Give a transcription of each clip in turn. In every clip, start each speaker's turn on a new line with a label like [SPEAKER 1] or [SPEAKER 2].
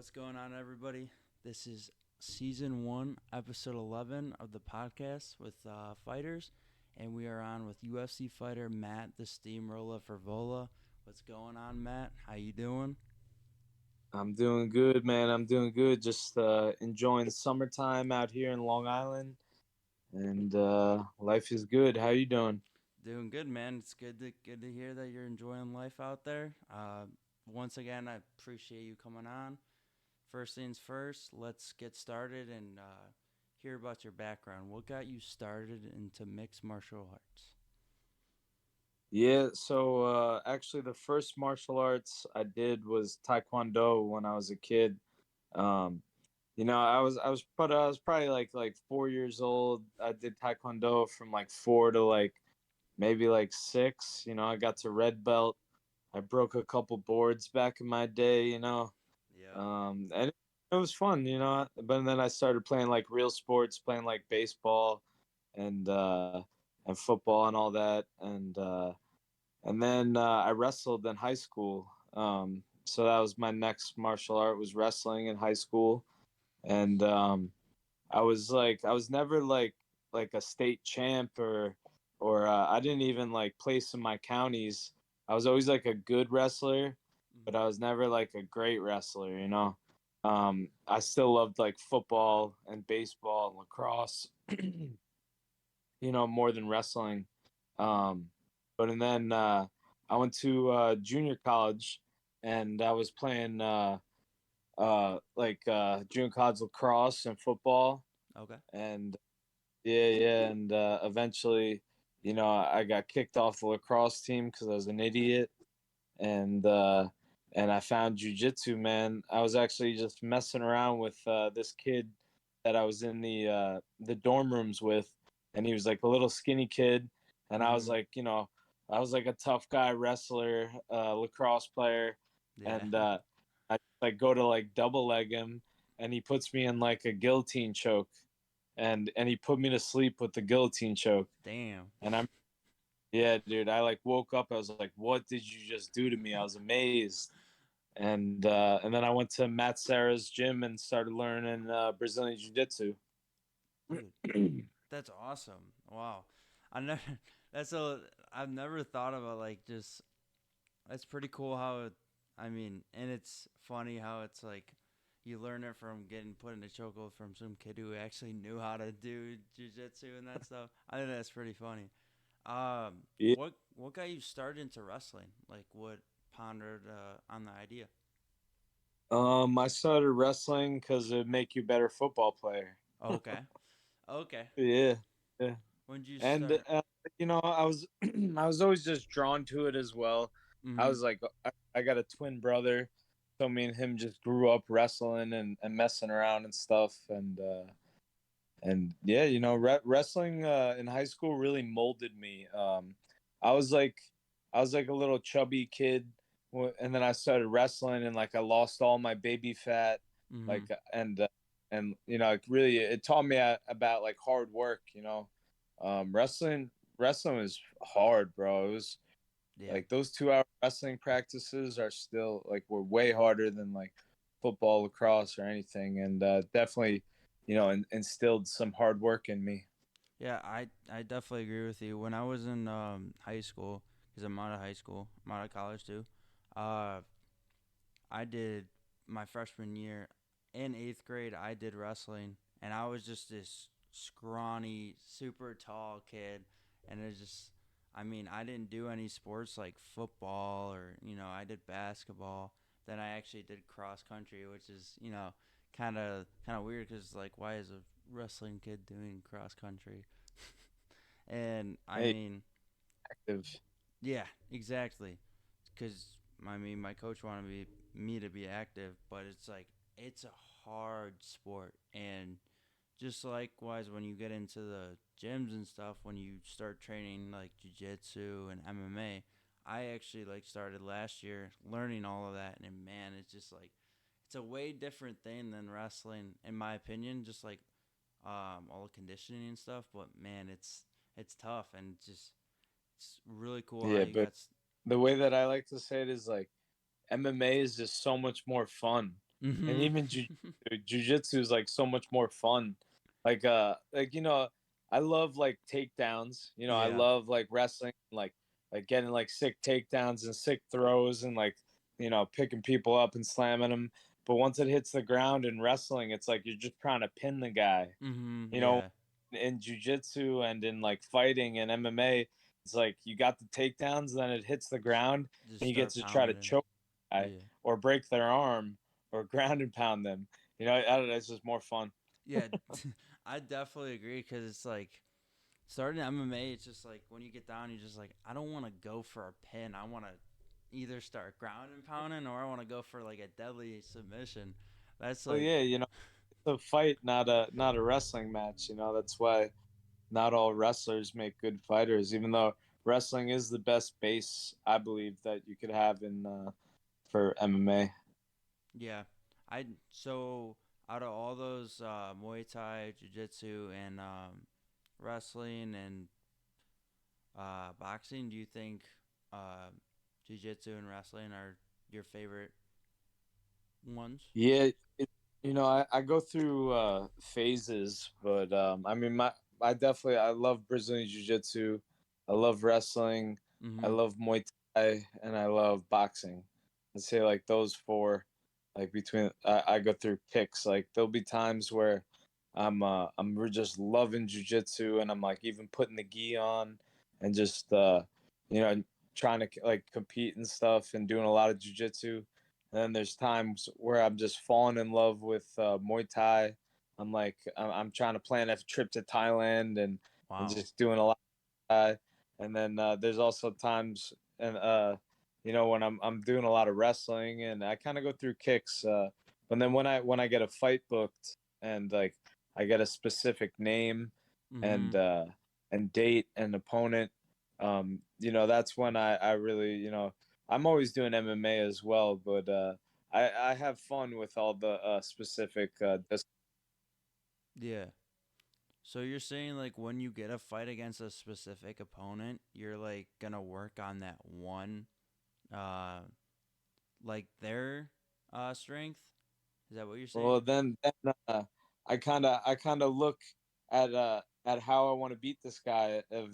[SPEAKER 1] What's going on, everybody? This is season 1, episode 11 of the podcast with fighters, and we are on with UFC fighter Matt the Steamrolla Frevola. What's going on, Matt? How you doing?
[SPEAKER 2] I'm doing good, man. I'm doing good. Just enjoying summertime out here in Long Island, and life is good. How you doing?
[SPEAKER 1] Doing good, man. It's good to hear that you're enjoying life out there. Once again, I appreciate you coming on. First things first, let's get started and hear about your background. What got you started into mixed martial arts?
[SPEAKER 2] Yeah. Actually, the first martial arts I did was Taekwondo when I was a kid. Um, I was probably like 4 years old. I did Taekwondo from like 4 to like maybe like 6. I got to red belt. I broke a couple boards back in my day.
[SPEAKER 1] Yep.
[SPEAKER 2] And it was fun, But then I started playing like real sports, playing like baseball and football and all that, and then I wrestled in high school. So that was my next martial art was wrestling in high school, and I was never like a state champ or I didn't even like place in my counties. I was always like a good wrestler, but I
[SPEAKER 1] Mm-hmm.
[SPEAKER 2] was never like a great wrestler. I still loved like football and baseball and lacrosse, more than wrestling. Um, but and then I went to junior college, and I was playing junior college lacrosse and football,
[SPEAKER 1] Okay.
[SPEAKER 2] and yeah, and eventually, I got kicked off the lacrosse team because I was an idiot, and I found jujitsu. Man, I was actually just messing around with this kid that I was in the dorm rooms with, and he was like a little skinny kid, and I was
[SPEAKER 1] Mm-hmm.
[SPEAKER 2] like, I was like a tough guy wrestler, lacrosse player,
[SPEAKER 1] Yeah.
[SPEAKER 2] and I like go to like double leg him, and he puts me in like a guillotine choke, and he put me to sleep with the guillotine choke,
[SPEAKER 1] Damn.
[SPEAKER 2] and I'm yeah, dude. I like woke up. I was like, "What did you just do to me?" I was amazed, and then I went to Matt Serra's gym and started learning Brazilian Jiu Jitsu.
[SPEAKER 1] Dude, that's awesome. Wow. I never that's a I've never thought about like just that's pretty cool how it, I mean, and it's funny how it's like you learn it from getting put in a chokehold from some kid who actually knew how to do jujitsu and that stuff. I think that's pretty funny. Um,
[SPEAKER 2] Yeah.
[SPEAKER 1] what got you started into wrestling? Like what pondered on the idea?
[SPEAKER 2] I started wrestling because it'd make you a better football player.
[SPEAKER 1] Okay. Okay.
[SPEAKER 2] Yeah, yeah.
[SPEAKER 1] When did you
[SPEAKER 2] And
[SPEAKER 1] start?
[SPEAKER 2] I was I was always just drawn to it as well. I
[SPEAKER 1] Mm-hmm.
[SPEAKER 2] was like, I got a twin brother, so me and him just grew up wrestling and messing around and stuff, and yeah, wrestling in high school really molded me. I was like, I was like a little chubby kid, and then I started wrestling, and like I lost all my baby fat,
[SPEAKER 1] Mm-hmm.
[SPEAKER 2] like and like really, it taught me about like hard work. Wrestling wrestling is hard, bro. It was
[SPEAKER 1] Yeah.
[SPEAKER 2] like those 2 hour wrestling practices are still like were way harder than like football, lacrosse, or anything, and definitely, instilled some hard work in me.
[SPEAKER 1] Yeah, I definitely agree with you. When I was in high school, because I'm out of high school, I'm out of college too. Uh, I did my freshman year in eighth grade. I did wrestling, and I was just this scrawny, super tall kid, and it just, I mean, I didn't do any sports like football or I did basketball. Then I actually did cross country, which is kind of weird because like why is a wrestling kid doing cross country? And I
[SPEAKER 2] Hey,
[SPEAKER 1] mean,
[SPEAKER 2] active.
[SPEAKER 1] yeah, exactly. Because I mean, my coach wanted me to be active, but it's like it's a hard sport, and just likewise when you get into the gyms and stuff, when you start training like jujitsu and MMA, I actually like started last year learning all of that, and man, it's just like it's a way different thing than wrestling, in my opinion. Just like all the conditioning and stuff, but man, it's tough and just it's really cool how
[SPEAKER 2] Yeah,
[SPEAKER 1] you
[SPEAKER 2] but
[SPEAKER 1] got.
[SPEAKER 2] the way that I like to say it is like MMA is just so much more fun. And
[SPEAKER 1] Mhm.
[SPEAKER 2] even jujitsu is like so much more fun. Like I love like takedowns. I
[SPEAKER 1] Yeah.
[SPEAKER 2] love like wrestling, like getting like sick takedowns and sick throws and like picking people up and slamming them. But once it hits the ground in wrestling, it's like you're just trying to pin the guy.
[SPEAKER 1] Mhm.
[SPEAKER 2] You know,
[SPEAKER 1] Yeah.
[SPEAKER 2] in jujitsu and in like fighting and MMA, it's like you got the takedowns, then it hits the ground,
[SPEAKER 1] Just
[SPEAKER 2] and you get
[SPEAKER 1] start
[SPEAKER 2] to try to
[SPEAKER 1] pounding.
[SPEAKER 2] choke the guy
[SPEAKER 1] Yeah.
[SPEAKER 2] or break their arm or ground and pound them. I don't know. It's just more fun.
[SPEAKER 1] Yeah. I definitely agree because it's like starting MMA. It's just like when you get down, you're just like, I don't want to go for a pin. I want to either start ground and pounding or I want to go for like a deadly submission. That's
[SPEAKER 2] Well,
[SPEAKER 1] like,
[SPEAKER 2] yeah, it's a fight, not a wrestling match. That's why not all wrestlers make good fighters. Even though wrestling is the best base, I believe that you could have in for MMA.
[SPEAKER 1] yeah. I so out of all those Muay Thai, Jiu Jitsu, and wrestling and boxing, do you think uh, Jiu Jitsu and wrestling are your favorite ones?
[SPEAKER 2] Yeah, I go through phases, but I mean, I definitely I love Brazilian Jiu Jitsu, I love wrestling, I
[SPEAKER 1] Mm-hmm.
[SPEAKER 2] love Muay Thai, and I love boxing. I'd say like those four, like between I go through picks. Like there'll be times where I'm just loving Jiu Jitsu, and I'm like even putting the gi on, and just you know trying to like compete and stuff, and doing a lot of Jiu Jitsu. And then there's times where I'm just falling in love with Muay Thai. I'm trying to plan a trip to Thailand and
[SPEAKER 1] Wow.
[SPEAKER 2] just doing a lot of Thai. And then there's also times and when I'm doing a lot of wrestling and I kind of go through kicks. And then when I get a fight booked and like I get a specific name
[SPEAKER 1] Mm-hmm.
[SPEAKER 2] and uh, and date and opponent, that's when I really I'm always doing MMA as well, but I have fun with all the specific
[SPEAKER 1] Yeah. So you're saying like when you get a fight against a specific opponent, you're like gonna work on that one, uh, like their strength. Is that what you're saying?
[SPEAKER 2] well then I kind of look at how I want to beat this guy. Of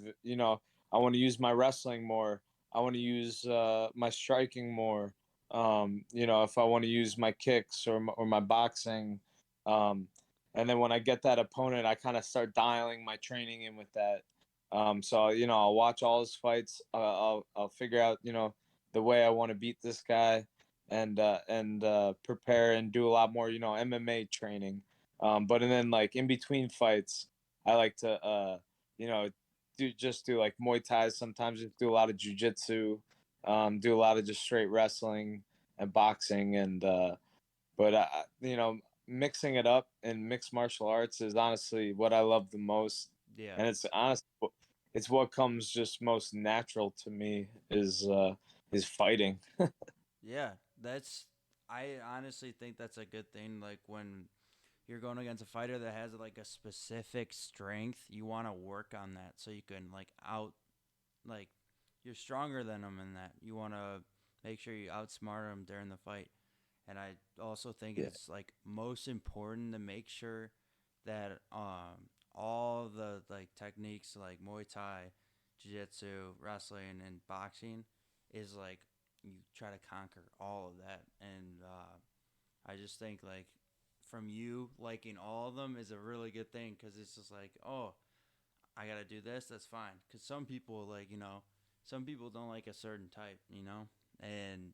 [SPEAKER 2] I want to use my wrestling more. I want to use my striking more. If I want to use my kicks or my boxing. Um, and then when I get that opponent, I kind of start dialing my training in with that. So I'll watch all his fights. I'll figure out the way I want to beat this guy and prepare and do a lot more MMA training. But and then like in between fights, I like to you know do like Muay Thai. Sometimes just do a lot of jujitsu, do a lot of just straight wrestling and boxing but mixing it up in mixed martial arts is honestly what I love the most,
[SPEAKER 1] Yeah.
[SPEAKER 2] and it's what comes just most natural to me is fighting.
[SPEAKER 1] Yeah. That's. I honestly think that's a good thing. Like when you're going against a fighter that has like a specific strength, you want to work on that so you can like you're stronger than them in that. You want to make sure you outsmart them during the fight. And I also think
[SPEAKER 2] Yeah,
[SPEAKER 1] it's like most important to make sure that all the like techniques like Muay Thai, Jiu-Jitsu, wrestling, and boxing is like you try to conquer all of that. And I just think like from you liking all of them is a really good thing because it's just like, oh, I gotta do this. That's fine. Because some people like some people don't like a certain type, and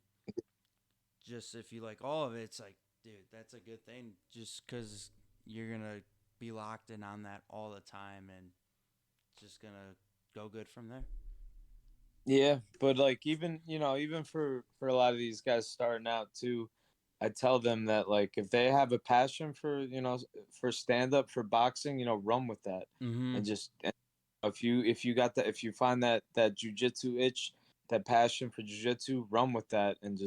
[SPEAKER 1] just if you like all of it, it's like, dude, that's a good thing. Just because you're gonna be locked in on that all the time, and it's just gonna go good from there.
[SPEAKER 2] yeah, but like even for a lot of these guys starting out too, I tell them that like if they have a passion for stand up for boxing, run with that,
[SPEAKER 1] Mm-hmm.
[SPEAKER 2] and just if you find that jujitsu itch, that passion for jujitsu, run with that, and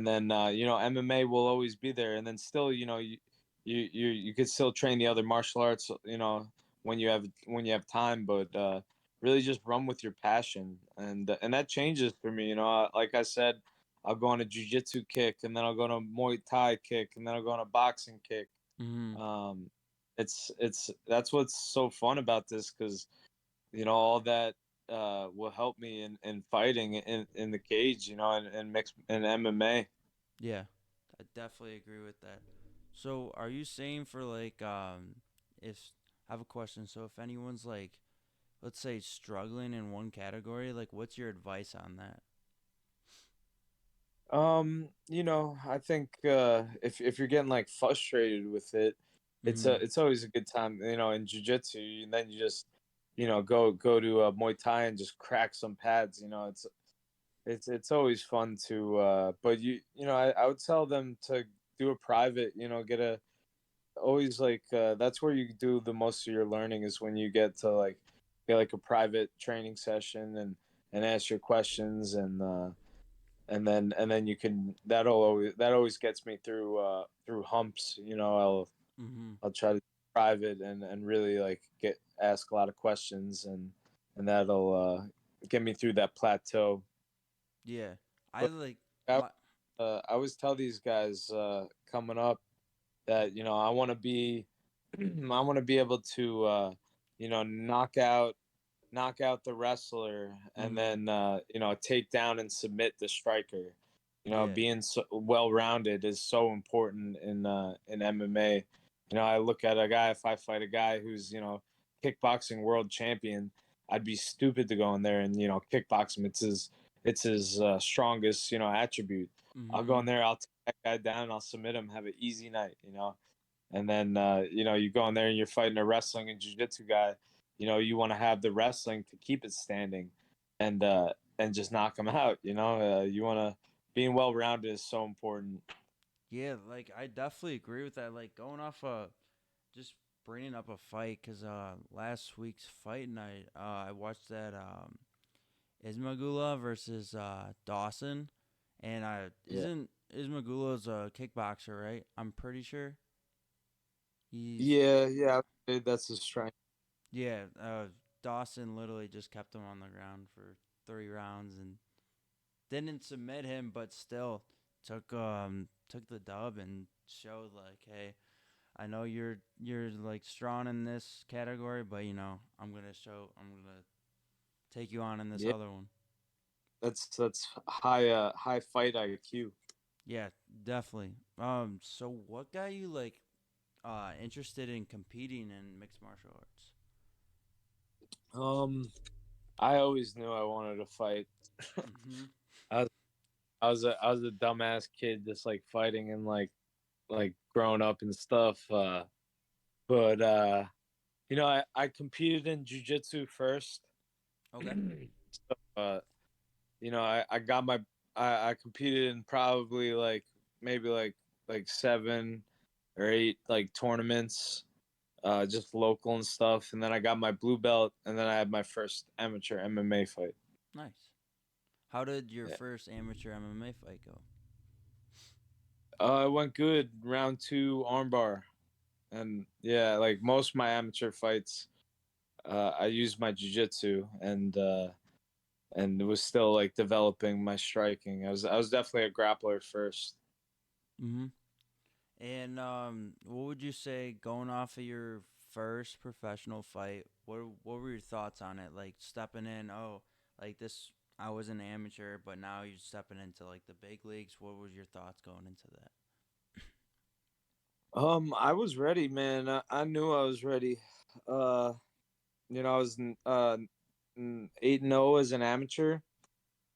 [SPEAKER 2] then MMA will always be there, and then still you could still train the other martial arts when you have time, but really just run with your passion, and that changes for me. Like I said, I'll go on a jujitsu kick, and then I'll go on a Muay Thai kick, and then I'll go on a boxing kick.
[SPEAKER 1] Mm-hmm.
[SPEAKER 2] Um, it's that's what's so fun about this, because all that will help me in fighting in the cage, and mix in MMA.
[SPEAKER 1] Yeah, I definitely agree with that. So, are you saying for like if I have a question, so if anyone's like, let's say struggling in one category, like what's your advice on that?
[SPEAKER 2] I think if you're getting like frustrated with it,
[SPEAKER 1] Mm-hmm.
[SPEAKER 2] it's always a good time, in jujitsu, and then you just, go to Muay Thai and just crack some pads. It's always fun to, but I would tell them to do a private, get a always like that's where you do the most of your learning, is when you get to like get like a private training session and ask your questions, and then you can that always gets me through humps.
[SPEAKER 1] Mm-hmm.
[SPEAKER 2] I'll try to private and really like get ask a lot of questions, and that'll get me through that plateau.
[SPEAKER 1] Yeah, I
[SPEAKER 2] But
[SPEAKER 1] like
[SPEAKER 2] I,
[SPEAKER 1] my.
[SPEAKER 2] I always tell these guys coming up that I want to be I want to be able to knock out the wrestler, and
[SPEAKER 1] Mm-hmm.
[SPEAKER 2] then take down and submit the striker.
[SPEAKER 1] Yeah.
[SPEAKER 2] Being so well rounded is so important in MMA. I look at a guy, if I fight a guy who's kickboxing world champion, I'd be stupid to go in there and kickbox him. It's his strongest attribute. I'll go
[SPEAKER 1] Mm-hmm.
[SPEAKER 2] in there, I'll take that guy down, I'll submit him, have an easy night. And then you go in there and you're fighting a wrestling and jiu-jitsu guy. You want to have the wrestling to keep it standing, and just knock them out. You want to being well rounded is so important.
[SPEAKER 1] Yeah, like I definitely agree with that. Like going off just bringing up a fight because last week's fight night I watched that Ismagula versus Dawson, and
[SPEAKER 2] Yeah,
[SPEAKER 1] isn't Ismagula's a kickboxer, right? I'm pretty sure he's
[SPEAKER 2] yeah. That's his strength.
[SPEAKER 1] yeah. Dawson literally just kept him on the ground for 3 rounds and didn't submit him, but still took the dub and showed like, hey, I know you're like strong in this category, but I'm gonna take you on in this
[SPEAKER 2] Yeah,
[SPEAKER 1] other one.
[SPEAKER 2] that's high fight IQ.
[SPEAKER 1] Yeah, definitely. So what got you like interested in competing in mixed martial arts?
[SPEAKER 2] Um, I always knew I wanted to fight.
[SPEAKER 1] Mhm.
[SPEAKER 2] I was I was a dumbass kid, just like fighting and like growing up and stuff. But I competed in jujitsu first.
[SPEAKER 1] Okay.
[SPEAKER 2] So, I got I competed in probably like maybe like 7 or 8 like tournaments, just local and stuff. And then I got my blue belt, and then I had my first amateur MMA fight.
[SPEAKER 1] Nice. How did your
[SPEAKER 2] Yeah.
[SPEAKER 1] first amateur MMA fight go?
[SPEAKER 2] It went good. Round two, armbar. And yeah, like most of my amateur fights, I used my jujitsu, and it was still like developing my striking. I was definitely a grappler first.
[SPEAKER 1] Mhm. And what would you say going off of your first professional fight? What were your thoughts on it? Like stepping in, oh, like this I was an amateur, but now you're stepping into like the big leagues. What was your thoughts going into that?
[SPEAKER 2] I was ready, man. I knew I was ready. Uh, I was 8-0 as an amateur,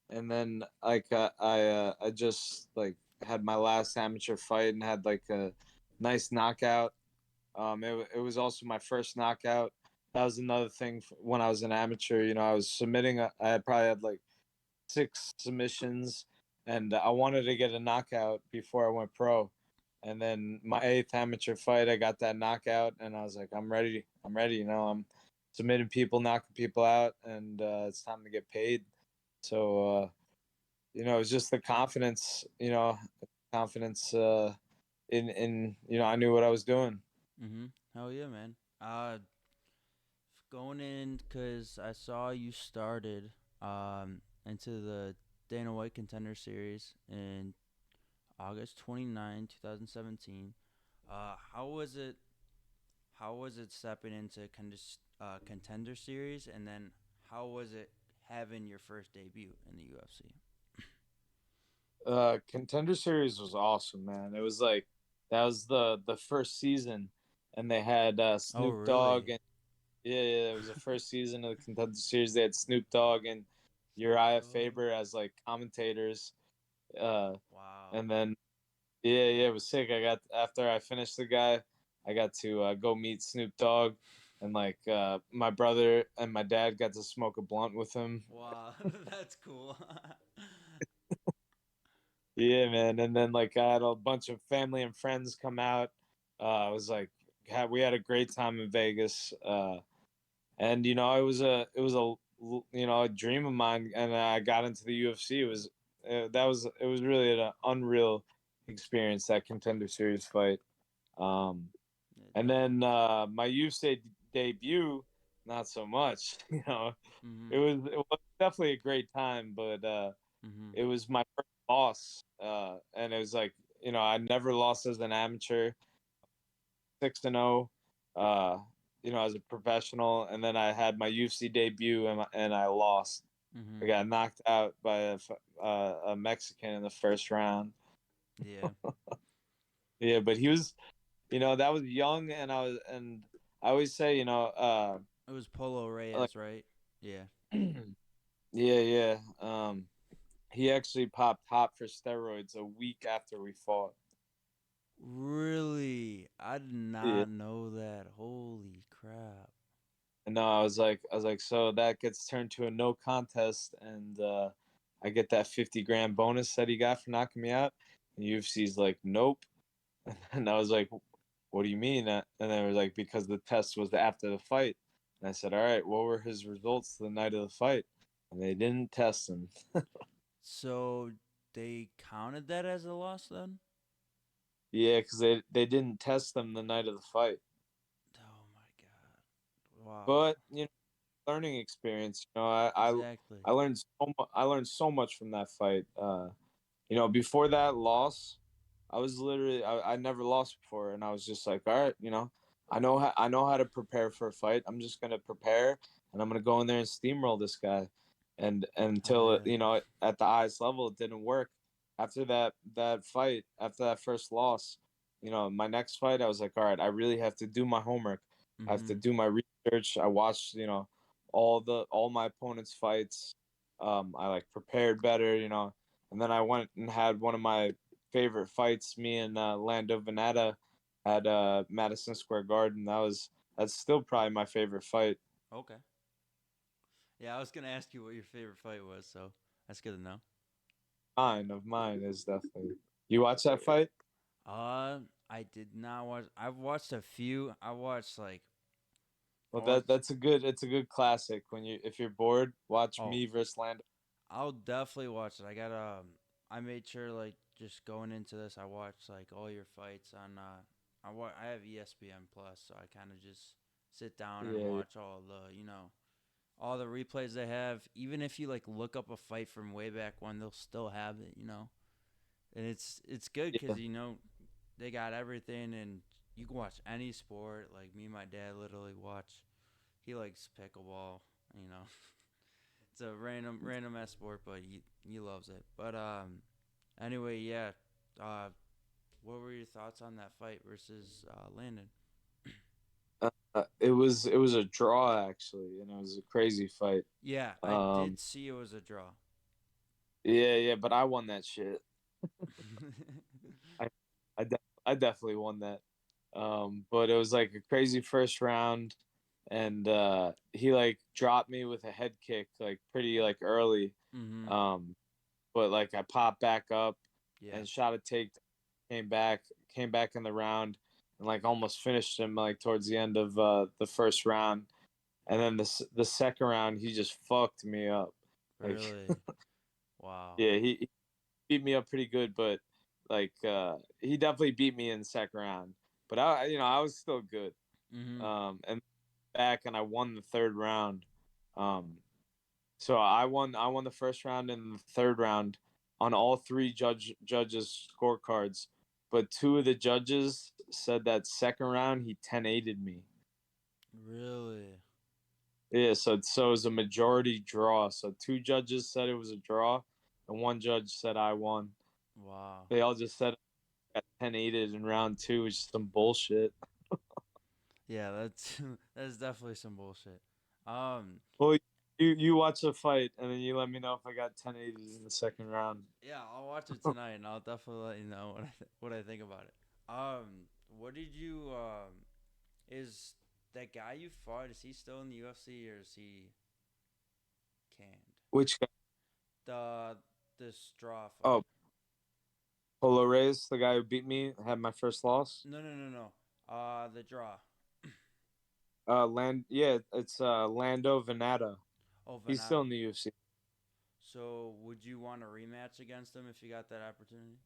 [SPEAKER 2] and then like I just like had my last amateur fight and had like a nice knockout. It was also my first knockout. That was another thing when I was an amateur. I was submitting. I had probably had like 6 submissions, and I wanted to get a knockout before I went pro. And then my eighth amateur fight, I got that knockout, and I was like, I'm ready. I'm ready. I'm submitting people, knocking people out, and it's time to get paid. So it was just the confidence. Confidence in I knew what I was doing.
[SPEAKER 1] Mhm. Hell yeah, man. Going in because I saw you started into the Dana White Contender Series in August 29, 2017. How was it? How was it stepping into Contender Series, and then how was it having your first debut in the UFC?
[SPEAKER 2] Contender Series was awesome, man. It was like that was the first season, and they had
[SPEAKER 1] Oh,
[SPEAKER 2] Snoop Dogg
[SPEAKER 1] really?
[SPEAKER 2] and yeah, it was the first season of the Contender Series. They had Snoop Dogg and
[SPEAKER 1] Snoop
[SPEAKER 2] Uriah
[SPEAKER 1] Dogg.
[SPEAKER 2] Faber as like commentators. Uh,
[SPEAKER 1] Wow.
[SPEAKER 2] and then it was sick. I got after I finished the guy, I got to go meet Snoop Dogg, and like my brother and my dad got to smoke a blunt with him.
[SPEAKER 1] Wow, that's cool.
[SPEAKER 2] Yeah, man. And then like I had a bunch of family and friends come out. I was like, we had a great time in Vegas. And it was a dream of mine, and I got into the UFC. It was really an unreal experience, that Contender Series fight. Um,
[SPEAKER 1] Yeah,
[SPEAKER 2] and
[SPEAKER 1] definitely.
[SPEAKER 2] then my UFC debut, not so much.
[SPEAKER 1] Mhm.
[SPEAKER 2] It was definitely a great time, but
[SPEAKER 1] Mhm.
[SPEAKER 2] it was my first loss, and it was like I never lost as an amateur, 6-0, as a professional, and then I had my UFC debut and I lost. I
[SPEAKER 1] Mhm.
[SPEAKER 2] got knocked out by a Mexican in the first round.
[SPEAKER 1] Yeah.
[SPEAKER 2] Yeah, but he was, that was young, and I always say,
[SPEAKER 1] It was Polo
[SPEAKER 2] like,
[SPEAKER 1] Reyes, right? Yeah.
[SPEAKER 2] yeah, yeah. He actually popped hot for steroids a week after we fought.
[SPEAKER 1] Really? I did
[SPEAKER 2] Yeah.
[SPEAKER 1] not know that. Holy crap.
[SPEAKER 2] And no, I was like, so that gets turned to a no contest, and I get that 50 grand bonus that he got for knocking me out. And UFC's like, nope. And I was like, what do you mean? And they were like, because the test was after the fight. And I said, all right, what were his results the night of the fight? And they didn't test him.
[SPEAKER 1] So they counted that as a loss then?
[SPEAKER 2] Yeah, because they didn't test them the night of the fight.
[SPEAKER 1] Oh my god. Wow.
[SPEAKER 2] But learning experience.
[SPEAKER 1] Exactly.
[SPEAKER 2] I learned I learned so much from that fight. Before that loss, I was literally I never lost before, and I was just like, all right, I know how to prepare for a fight. I'm just gonna prepare, and I'm gonna go in there and steamroll this guy, and
[SPEAKER 1] Oh
[SPEAKER 2] until
[SPEAKER 1] yeah.
[SPEAKER 2] at the highest level it didn't work. After that fight, after that first loss, my next fight, I was like, all right, I really have to do my homework. I have to
[SPEAKER 1] Mhm.
[SPEAKER 2] do my research. I watched all my opponent's fights. I like prepared better, and then I went and had one of my favorite fights. Me and Lando Venata at Madison Square Garden. That's still probably my favorite fight.
[SPEAKER 1] Okay. Yeah, I was gonna ask you what your favorite fight was, so that's good to know.
[SPEAKER 2] Mine is definitely. You watch that fight?
[SPEAKER 1] Uh, I did not watch. I've watched a few. I watched like I
[SPEAKER 2] Well,
[SPEAKER 1] watched.
[SPEAKER 2] it's a good classic. If you're bored, watch
[SPEAKER 1] Oh,
[SPEAKER 2] me versus Lando.
[SPEAKER 1] I'll definitely watch it. I got I made sure like just going into this, I watched like all your fights on. I have ESPN Plus, so I kind of just sit down and
[SPEAKER 2] Yeah,
[SPEAKER 1] watch all the all the replays they have. Even if you like look up a fight from way back when, they'll still have it. And it's good
[SPEAKER 2] yeah,
[SPEAKER 1] because they got everything, and you can watch any sport. Like me and my dad literally watch. He likes pickleball. You know, it's a random ass sport, but he loves it. But anyway, yeah. Uh, what were your thoughts on that fight versus Landon?
[SPEAKER 2] it was a draw actually, and it was a crazy fight.
[SPEAKER 1] Yeah, I
[SPEAKER 2] Um,
[SPEAKER 1] did see it was a draw.
[SPEAKER 2] yeah, yeah, but I won that shit. I I definitely won that. But it was like a crazy first round, and he like dropped me with a head kick like pretty like early.
[SPEAKER 1] Mhm.
[SPEAKER 2] Um, but like I popped back up
[SPEAKER 1] Yeah.
[SPEAKER 2] and shot a take, came back in the round, and like almost finished him like towards the end of the first round. And then the second round he just fucked me up. Like
[SPEAKER 1] Really. Wow.
[SPEAKER 2] yeah, he beat me up pretty good, but like he definitely beat me in the second round. But I was still good.
[SPEAKER 1] Mhm.
[SPEAKER 2] And back and I won the third round. Um, So I won the first round and the third round on all three judges scorecards. But two of the judges said that second round he 10-8'd me.
[SPEAKER 1] Really?
[SPEAKER 2] Yeah, so it was a majority draw. So two judges said it was a draw, and one judge said I won.
[SPEAKER 1] Wow.
[SPEAKER 2] They all just said I got 10-8'd in round two, which is some bullshit.
[SPEAKER 1] Yeah, that's that's definitely some bullshit. Um,
[SPEAKER 2] Well, you watch the fight and then you let me know if I got 10-8'd in the second round.
[SPEAKER 1] yeah, I'll watch it tonight, and I'll definitely let you know what I think about it. What did you is that guy you fought? Is he still in the UFC or is he canned?
[SPEAKER 2] Which guy?
[SPEAKER 1] The the straw
[SPEAKER 2] Oh,
[SPEAKER 1] fight.
[SPEAKER 2] Polo Reyes, the guy who beat me, had my first loss.
[SPEAKER 1] No. The draw.
[SPEAKER 2] Yeah, it's Lando Venata.
[SPEAKER 1] Oh,
[SPEAKER 2] He's still
[SPEAKER 1] Venata.
[SPEAKER 2] in the UFC.
[SPEAKER 1] So, would you want a rematch against him if you got that opportunity?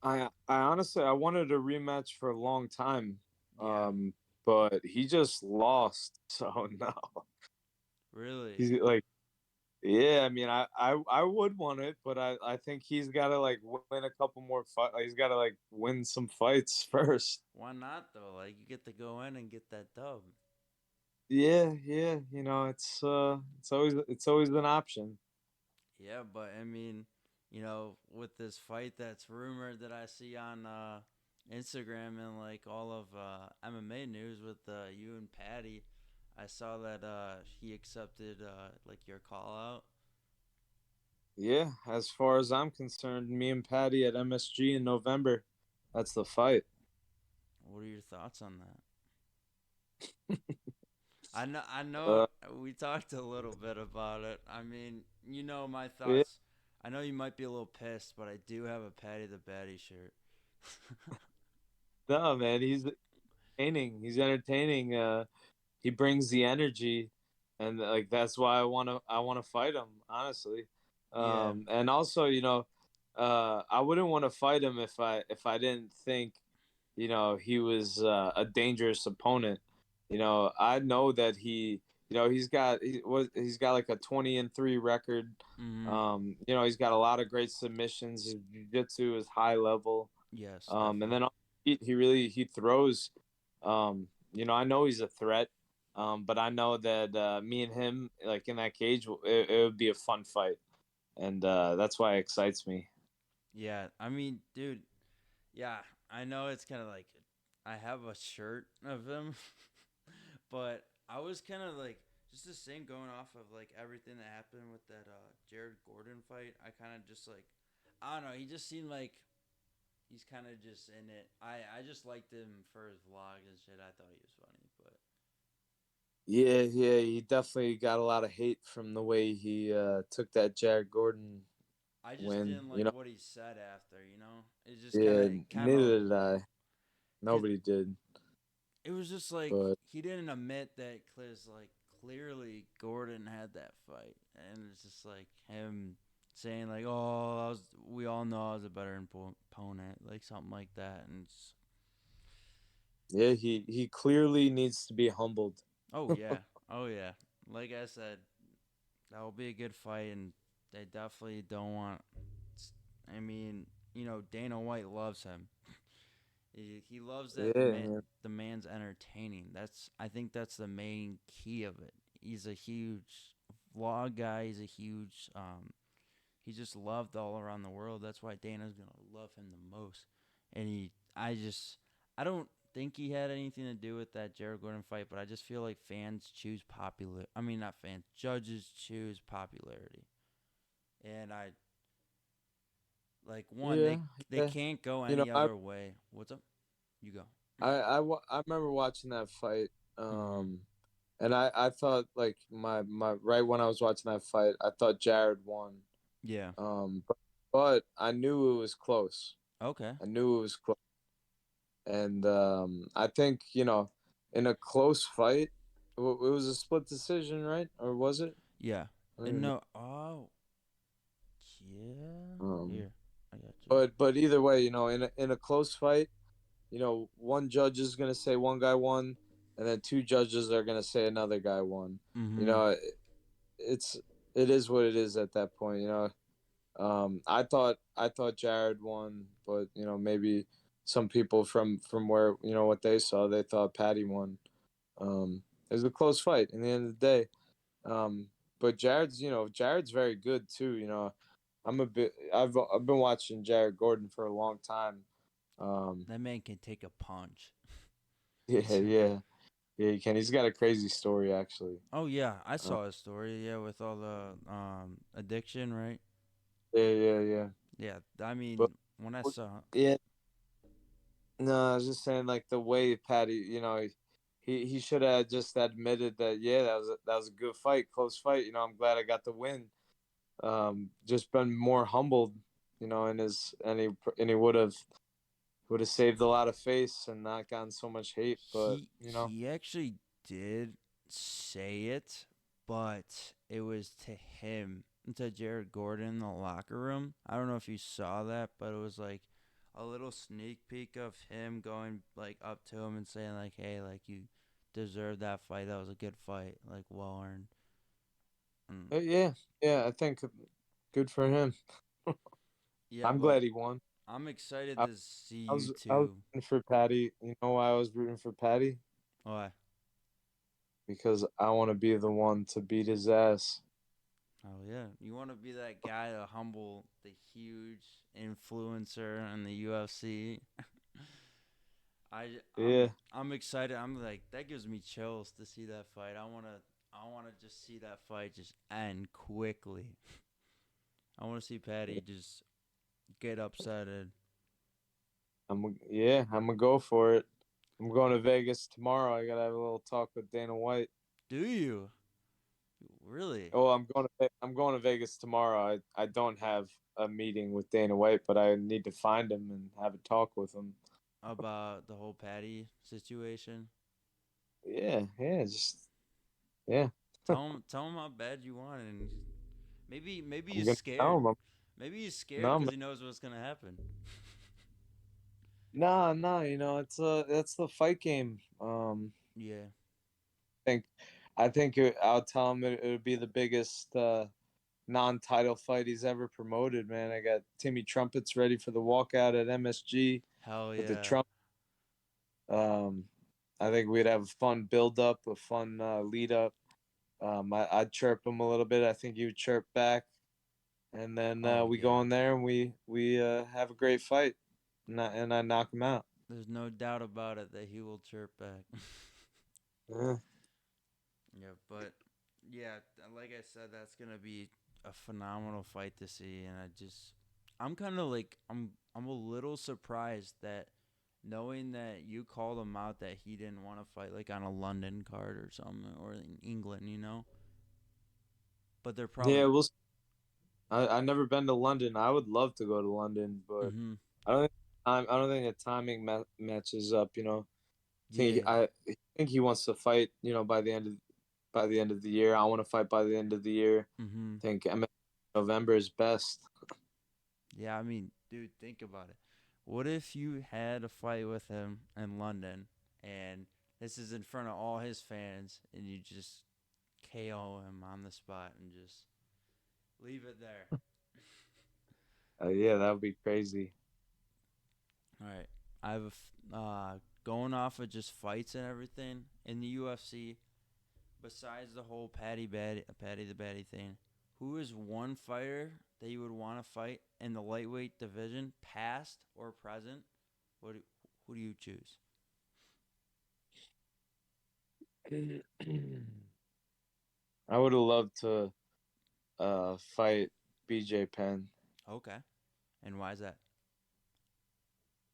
[SPEAKER 2] I honestly I wanted a rematch for a long time,
[SPEAKER 1] Yeah,
[SPEAKER 2] um, but he just lost. So no,
[SPEAKER 1] really.
[SPEAKER 2] he's like, yeah. I mean, I would want it, but I think he's got to like win a couple more fights. He's got to like win some fights first.
[SPEAKER 1] Why not though? Like you get to go in and get that dub.
[SPEAKER 2] Yeah, yeah. It's always an option.
[SPEAKER 1] Yeah, but I mean, with this fight that's rumored that I see on Instagram and like all of MMA news with you and Patty, I saw that he accepted like your call out.
[SPEAKER 2] Yeah, as far as I'm concerned, me and Patty at MSG in November, that's the fight.
[SPEAKER 1] What are your thoughts on that? I know
[SPEAKER 2] Uh,
[SPEAKER 1] we talked a little bit about it. I mean, my
[SPEAKER 2] yeah,
[SPEAKER 1] thoughts. I know you might be a little pissed, but I do have a Patty the Batty shirt.
[SPEAKER 2] no, man, he's entertaining. He's entertaining. He brings the energy, and like that's why I want to fight him, honestly.
[SPEAKER 1] Yeah.
[SPEAKER 2] And also, I wouldn't want to fight him if I didn't think, he was a dangerous opponent. I know that he's got like a 20-3 record.
[SPEAKER 1] Mm-hmm.
[SPEAKER 2] He's got a lot of great submissions. His jiu-jitsu is high level.
[SPEAKER 1] Yes,
[SPEAKER 2] And
[SPEAKER 1] definitely.
[SPEAKER 2] then he throws. I know he's a threat. But I know that me and him, like in that cage, it would be a fun fight, and that's why it excites me.
[SPEAKER 1] Yeah, I mean, dude, yeah, I know it's kind of like I have a shirt of him, but I was kind of like just the same going off of like everything that happened with that Jared Gordon fight. I kind of just like I don't know. He just seemed like he's kind of just in it. I just liked him for his vlogs and shit. I thought he was funny, but
[SPEAKER 2] Yeah, yeah, he definitely got a lot of hate from the way he took that Jared Gordon
[SPEAKER 1] I just
[SPEAKER 2] win.
[SPEAKER 1] didn't like what he said after. It just
[SPEAKER 2] Yeah,
[SPEAKER 1] kind of
[SPEAKER 2] neither did I.
[SPEAKER 1] it
[SPEAKER 2] Nobody did,
[SPEAKER 1] it was just like
[SPEAKER 2] but
[SPEAKER 1] he didn't admit that cause like clearly Gordon had that fight, and it's just like him saying like, "Oh, we all know I was a better opponent," like something like that, and
[SPEAKER 2] yeah, he clearly needs to be humbled.
[SPEAKER 1] oh yeah, oh yeah, like I said, that will be a good fight, and they definitely don't want. I mean, Dana White loves him. He loves
[SPEAKER 2] Yeah,
[SPEAKER 1] that
[SPEAKER 2] man.
[SPEAKER 1] the man's entertaining. I think that's the main key of it. He's a huge vlog guy. He's just loved all around the world. That's why Dana's gonna love him the most. And I don't think he had anything to do with that Jared Gordon fight, but I just feel like fans choose popular. I mean, not fans. Judges choose popularity, and I like one.
[SPEAKER 2] Yeah,
[SPEAKER 1] They
[SPEAKER 2] yeah.
[SPEAKER 1] can't go
[SPEAKER 2] You know,
[SPEAKER 1] any other way. What's up? You go.
[SPEAKER 2] I remember watching that fight.
[SPEAKER 1] Mm-hmm.
[SPEAKER 2] And I thought like my right when I was watching that fight, I thought Jared won.
[SPEAKER 1] Yeah.
[SPEAKER 2] But I knew it was close.
[SPEAKER 1] Okay.
[SPEAKER 2] I knew it was close, and I think in a close fight, it was a split decision, right? Or was it?
[SPEAKER 1] Yeah.
[SPEAKER 2] I don't
[SPEAKER 1] And
[SPEAKER 2] even know.
[SPEAKER 1] no. Oh. Yeah.
[SPEAKER 2] Um,
[SPEAKER 1] Here. I got you.
[SPEAKER 2] but either way, in a close fight, one judge is gonna say one guy won, and then two judges are gonna say another guy won. You
[SPEAKER 1] Mm-hmm.
[SPEAKER 2] know, it is what it is at that point. I thought Jared won, but maybe some people from where what they saw, they thought Patty won. It was a close fight in the end of the day. But Jared's very good too. I've been watching Jared Gordon for a long time. Um,
[SPEAKER 1] That man can take a punch.
[SPEAKER 2] yeah, yeah, yeah. He can. He's got a crazy story actually.
[SPEAKER 1] Oh yeah, I
[SPEAKER 2] Uh,
[SPEAKER 1] saw his story. Yeah, with all the addiction, right?
[SPEAKER 2] yeah, yeah, yeah.
[SPEAKER 1] Yeah, I
[SPEAKER 2] But
[SPEAKER 1] mean, when I saw,
[SPEAKER 2] yeah, no, I was just saying like the way Patty, he should have just admitted that yeah, that was a good fight, close fight. I'm glad I got the win. Just been more humbled, in his and he would have saved a lot of face and not gotten so much hate. But
[SPEAKER 1] he actually did say it, but it was to him, to Jared Gordon in the locker room. I don't know if you saw that, but it was like a little sneak peek of him going like up to him and saying like, "Hey, like you deserved that fight. That was a good fight. Like well earned." Mm.
[SPEAKER 2] yeah, yeah, I think good for him.
[SPEAKER 1] Yeah,
[SPEAKER 2] I'm
[SPEAKER 1] but
[SPEAKER 2] glad he won.
[SPEAKER 1] I'm excited
[SPEAKER 2] I,
[SPEAKER 1] to see
[SPEAKER 2] I
[SPEAKER 1] you
[SPEAKER 2] was I was
[SPEAKER 1] too.
[SPEAKER 2] rooting for Patty. You know why I was rooting for Patty?
[SPEAKER 1] Why?
[SPEAKER 2] Because I want to be the one to beat his ass.
[SPEAKER 1] Oh yeah, you want to be that guy to humble the huge influencer in the UFC.
[SPEAKER 2] Yeah,
[SPEAKER 1] I'm excited. I'm like that gives me chills to see that fight. I wanna just see that fight just end quickly. I want to see Patty just get upsetted.
[SPEAKER 2] I'm gonna go for it. I'm going to Vegas tomorrow. I gotta have a little talk with Dana White.
[SPEAKER 1] Do you really?
[SPEAKER 2] Oh, I'm going to Vegas tomorrow. I don't have a meeting with Dana White, but I need to find him and have a talk with him.
[SPEAKER 1] About the whole Patty situation?
[SPEAKER 2] Yeah, yeah, just yeah.
[SPEAKER 1] Tell him how bad you want, and maybe
[SPEAKER 2] I'm
[SPEAKER 1] he's
[SPEAKER 2] gonna tell
[SPEAKER 1] scared.
[SPEAKER 2] him.
[SPEAKER 1] Maybe he's scared
[SPEAKER 2] No,
[SPEAKER 1] because he knows what's gonna happen.
[SPEAKER 2] no, no. That's the fight game.
[SPEAKER 1] Yeah.
[SPEAKER 2] think I'll tell him it would be the biggest non-title fight he's ever promoted. Man, I got Timmy Trumpets ready for the walkout at MSG
[SPEAKER 1] Hell
[SPEAKER 2] with the
[SPEAKER 1] yeah.
[SPEAKER 2] Trump. Um, I think we'd have a fun build up, a fun lead up. I'd chirp him a little bit. I think you would chirp back, and then
[SPEAKER 1] Oh
[SPEAKER 2] we
[SPEAKER 1] yeah.
[SPEAKER 2] go in there and we have a great fight, and I knock him out.
[SPEAKER 1] There's no doubt about it that he will chirp back.
[SPEAKER 2] Yeah,
[SPEAKER 1] Yeah, but yeah, like I said, that's gonna be a phenomenal fight to see, and I'm kind of like, I'm a little surprised that knowing that you called him out that he didn't want to fight like on a London card or something or in England, But they're
[SPEAKER 2] yeah.
[SPEAKER 1] probably,
[SPEAKER 2] I never been to London. I would love to go to London, but
[SPEAKER 1] mm-hmm,
[SPEAKER 2] I don't think the timing matches up.
[SPEAKER 1] yeah,
[SPEAKER 2] I think he wants to fight. By the end of the year. I want to fight by the end of the year.
[SPEAKER 1] mm-hmm,
[SPEAKER 2] I think November is best.
[SPEAKER 1] yeah. I mean, dude, think about it. What if you had a fight with him in London, and this is in front of all his fans, and you just KO him on the spot and just leave it there.
[SPEAKER 2] Yeah, that would be crazy.
[SPEAKER 1] All right. I have going off of just fights and everything in the UFC. Besides the whole Patty the Batty thing, who is one fighter that you would want to fight in the lightweight division, past or present? What? Who do you choose?
[SPEAKER 2] I would have loved to fight BJ Penn
[SPEAKER 1] Okay. And why is that?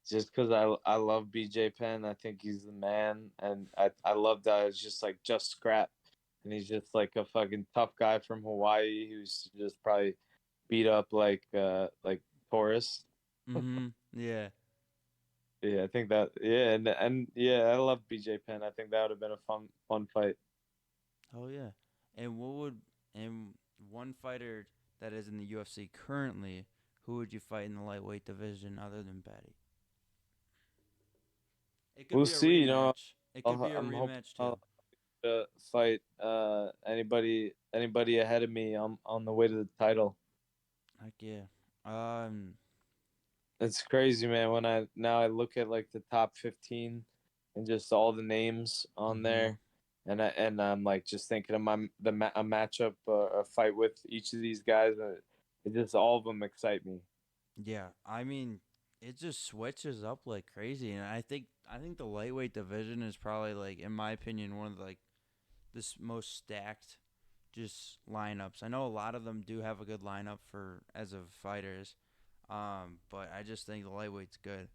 [SPEAKER 2] just because I love BJ Penn. I think he's the man, and I love that it's just scrap, and he's just like a fucking tough guy from Hawaii who's just probably beat up like Taurus.
[SPEAKER 1] Mm-hmm. Yeah.
[SPEAKER 2] Yeah, I think that yeah, and yeah, I love BJ Penn. I think that would have been a fun fight.
[SPEAKER 1] Oh yeah. And what would and one fighter that is in the UFC currently, who would you fight in the lightweight division other than Patty? It could
[SPEAKER 2] We'll
[SPEAKER 1] be a
[SPEAKER 2] see.
[SPEAKER 1] rematch. It could be a
[SPEAKER 2] I'm hoping
[SPEAKER 1] rematch too.
[SPEAKER 2] fight anybody ahead of me on the way to the title.
[SPEAKER 1] Heck yeah. Um.
[SPEAKER 2] It's crazy, man. When I look at like the top 15 and just all the names on
[SPEAKER 1] Mhm.
[SPEAKER 2] there, and I'm like just thinking of a matchup, a fight with each of these guys, and it just all of them excite me.
[SPEAKER 1] Yeah. I mean, it just switches up like crazy, and I think the lightweight division is probably like, in my opinion, one of the, like this most stacked just lineups. I know a lot of them do have a good lineup for as of fighters, but I just think the lightweight's good.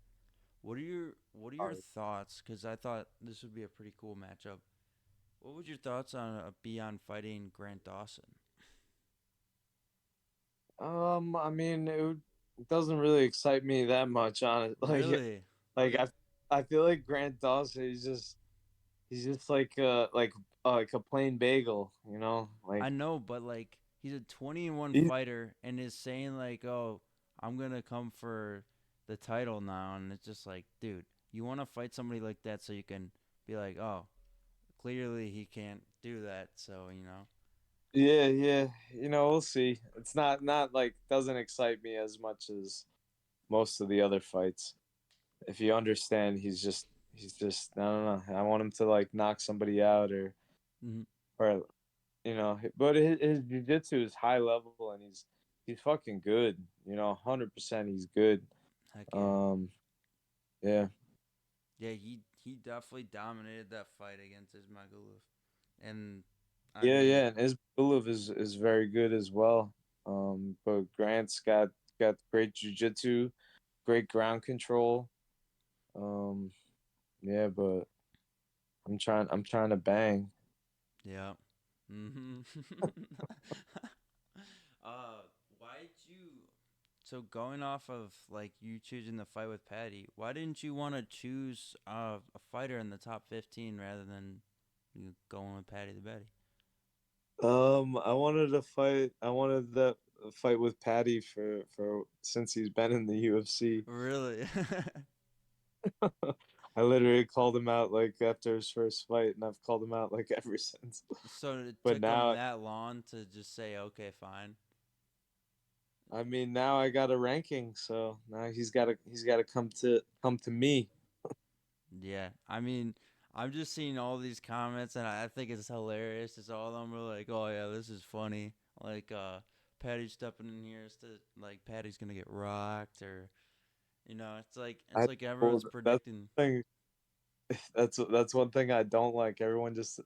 [SPEAKER 1] What are your thoughts? Because I thought this would be a pretty cool matchup. What would your thoughts on Beyond fighting Grant Dawson?
[SPEAKER 2] I mean, it doesn't really excite me that much on it.
[SPEAKER 1] Really?
[SPEAKER 2] Like I feel like Grant Dawson, he's just like a plain bagel, you know?
[SPEAKER 1] I
[SPEAKER 2] Like
[SPEAKER 1] know, but like he's a 20-1
[SPEAKER 2] he,
[SPEAKER 1] fighter and is saying like, "Oh, I'm gonna come for the title now," and it's just like, dude, you want to fight somebody like that so you can be like, "Oh, clearly he can't do that," so you know.
[SPEAKER 2] yeah, yeah. We'll see. It's not like doesn't excite me as much as most of the other fights. If you understand, he's just I don't know. I want him to like knock somebody out
[SPEAKER 1] Hmm.
[SPEAKER 2] or but his jiu-jitsu is high level and he's fucking good. 100% he's good.
[SPEAKER 1] Heck yeah.
[SPEAKER 2] Um, yeah.
[SPEAKER 1] Yeah, he definitely dominated that fight against Ismagulov. And I
[SPEAKER 2] Yeah,
[SPEAKER 1] mean,
[SPEAKER 2] yeah, and Isbulov is very good as well. But Grant's got great jiu-jitsu, great ground control. Um, yeah, but I'm trying to bang.
[SPEAKER 1] yeah. Mhm. uh why'd you So going off of like you choosing the fight with Patty, why didn't you want to choose a fighter in the top 15 rather than you going with Patty the Betty?
[SPEAKER 2] I wanted to fight. I wanted that fight with Patty for since he's been in the UFC.
[SPEAKER 1] Really?
[SPEAKER 2] I literally called him out like after his first fight, and I've called him out like ever since.
[SPEAKER 1] So it
[SPEAKER 2] But
[SPEAKER 1] took him
[SPEAKER 2] now,
[SPEAKER 1] that long to just say, okay, fine.
[SPEAKER 2] I mean, now I got a ranking, so now he's got to come to me.
[SPEAKER 1] Yeah, I mean, I'm just seeing all these comments, and I think it's hilarious. It's all of them are like, "Oh yeah, this is funny." Like, Patty stepping in here, like Patty's gonna get rocked, or it's like
[SPEAKER 2] I
[SPEAKER 1] everyone's
[SPEAKER 2] well, that's
[SPEAKER 1] predicting.
[SPEAKER 2] the thing. That's one thing I don't like. Everyone just